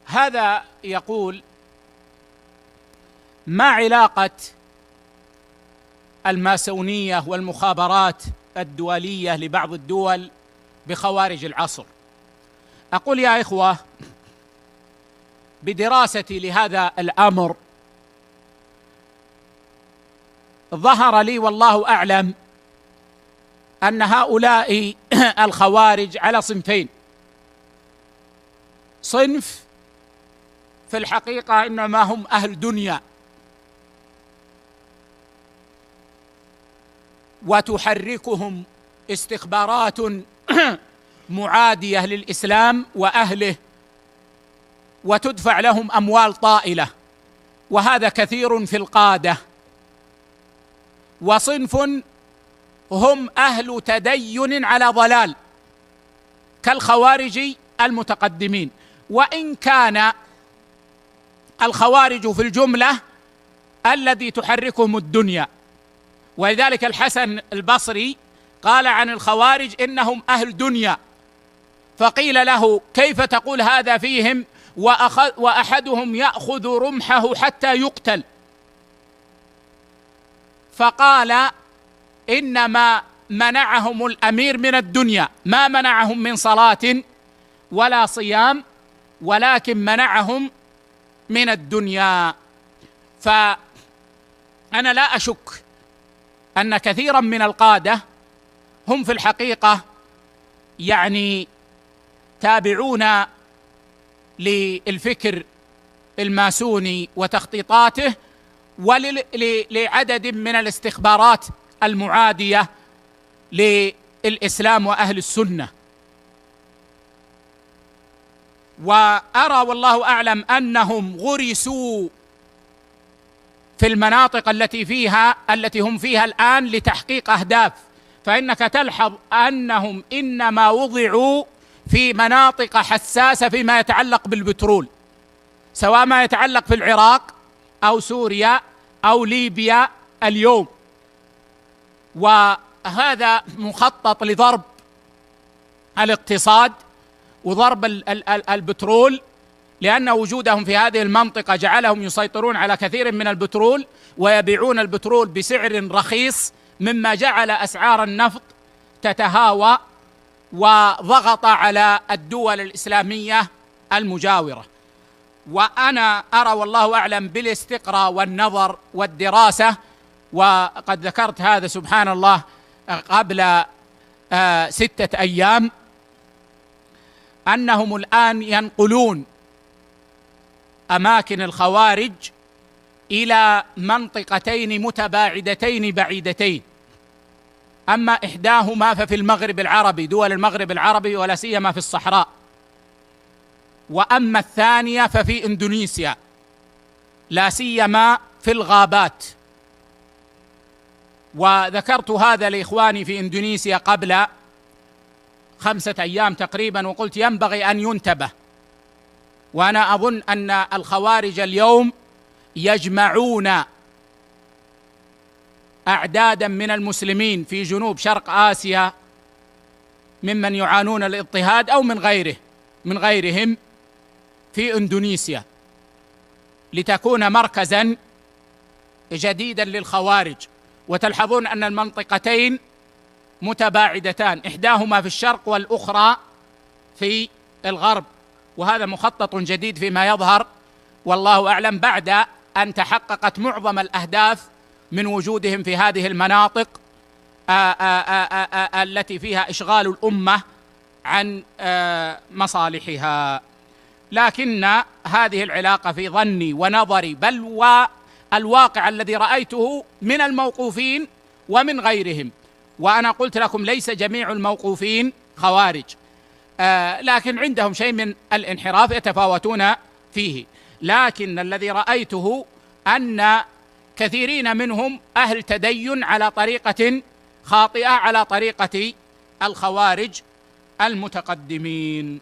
هذا يقول: ما علاقة الماسونية والمخابرات الدولية لبعض الدول بخوارج العصر؟ أقول يا إخوة، بدراستي لهذا الأمر ظهر لي والله أعلم أن هؤلاء الخوارج على صنفين. صنف في الحقيقة إنما هم أهل دنيا، وتحركهم استخبارات معادية للإسلام وأهله، وتدفع لهم أموال طائلة، وهذا كثير في القادة. وصنف هم أهل تدين على ضلال كالخوارج المتقدمين، وإن كان الخوارج في الجملة الذي تحركهم الدنيا. ولذلك الحسن البصري قال عن الخوارج إنهم أهل دنيا، فقيل له: كيف تقول هذا فيهم وأحدهم يأخذ رمحه حتى يقتل؟ فقال: إنما منعهم الأمير من الدنيا، ما منعهم من صلاة ولا صيام، ولكن منعهم من الدنيا. فأنا لا أشك أن كثيرا من القادة هم في الحقيقة تابعون للفكر الماسوني وتخطيطاته، ولعدد من الاستخبارات المعادية للإسلام وأهل السنة. وأرى والله أعلم أنهم غرسوا في المناطق التي هم فيها الآن لتحقيق أهداف. فإنك تلحظ أنهم إنما وضعوا في مناطق حساسة فيما يتعلق بالبترول، سواء ما يتعلق في العراق أو سوريا أو ليبيا اليوم، وهذا مخطط لضرب الاقتصاد وضرب البترول، لأن وجودهم في هذه المنطقة جعلهم يسيطرون على كثير من البترول ويبيعون البترول بسعر رخيص، مما جعل أسعار النفط تتهاوى وضغط على الدول الإسلامية المجاورة. وأنا أرى والله أعلم بالاستقراء والنظر والدراسة، وقد ذكرت هذا سبحان الله قبل 6 أيام، أنهم الآن ينقلون أماكن الخوارج إلى منطقتين متباعدتين بعيدتين. أما إحداهما ففي المغرب العربي، دول المغرب العربي، ولا سيما في الصحراء، وأما الثانية ففي إندونيسيا، لا سيما في الغابات. وذكرت هذا لإخواني في إندونيسيا قبل 5 أيام تقريبا، وقلت ينبغي أن ينتبه. وأنا أظن أن الخوارج اليوم يجمعون أعدادا من المسلمين في جنوب شرق آسيا ممن يعانون الاضطهاد أو من غيرهم في إندونيسيا، لتكون مركزا جديدا للخوارج. وتلحظون أن المنطقتين متباعدتان، إحداهما في الشرق والأخرى في الغرب، وهذا مخطط جديد فيما يظهر والله أعلم بعد أن تحققت معظم الأهداف من وجودهم في هذه المناطق التي فيها إشغال الأمة عن مصالحها. لكن هذه العلاقة في ظني ونظري، بل والواقع الذي رأيته من الموقوفين ومن غيرهم، وأنا قلت لكم ليس جميع الموقوفين خوارج، لكن عندهم شيء من الانحراف يتفاوتون فيه. لكن الذي رأيته أن كثيرين منهم أهل تدين على طريقة خاطئة، على طريقة الخوارج المتقدمين.